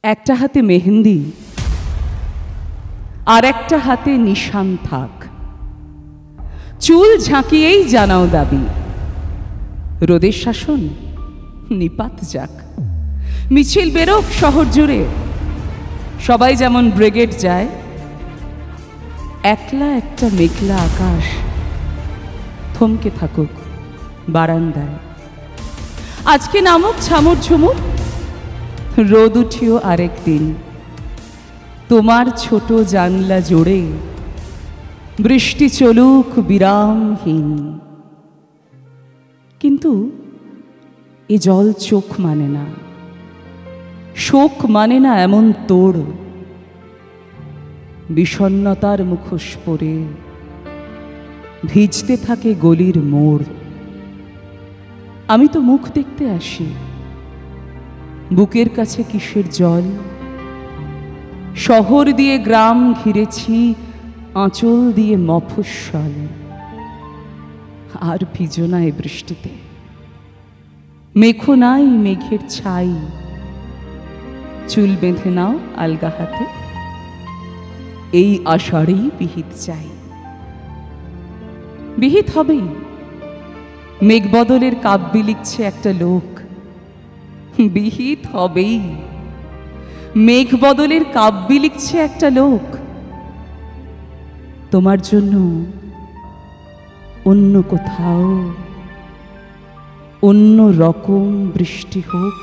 একটা হাতে মেহেন্দি আর একটা হাতে নিশান থাক, চুল ঝাঁকিয়েই জানাও দাবি। রোদের শাসন নিপাত যাক, মিছিল বেরোক শহর জুড়ে, সবাই যেমন ব্রিগেড যায়। একলা একটা মেঘলা আকাশ থমকে থাকুক বারান্দায়। আজকে নামুক ছামুর ঝুমুর, রোদ উঠিও আরেক দিন। তোমার ছোট জানলা জোড়ে বৃষ্টি চলুক বিরামহীন। কিন্তু এ জল চোখ মানে না, শোক মানে না এমন তোড়। বিষণ্ণতার মুখোশ পরে ভিজতে থাকে গলির মোড়। আমি তো মুখ দেখতে আসি, বুকের কাছে কিসের জল। শহর দিয়ে গ্রাম ঘিরেছি, আঁচল দিয়ে মফস্বল। আর ভিজো না এ বৃষ্টিতে, মেঘো নাই মেঘের ছাই। চুল বেঁধে নাও আলগা হাতে, এই আষাঢ়েই বিহিত চাই। বিহিত হবেই, মেঘ বদলের কাব্যে লিখছে একটা লোক। বিহিত হবেই, মেঘ বদলের কাব্যে লিখছে একটা লোক। তোমার জন্য অন্য কোথাও অন্য রকম বৃষ্টি হোক।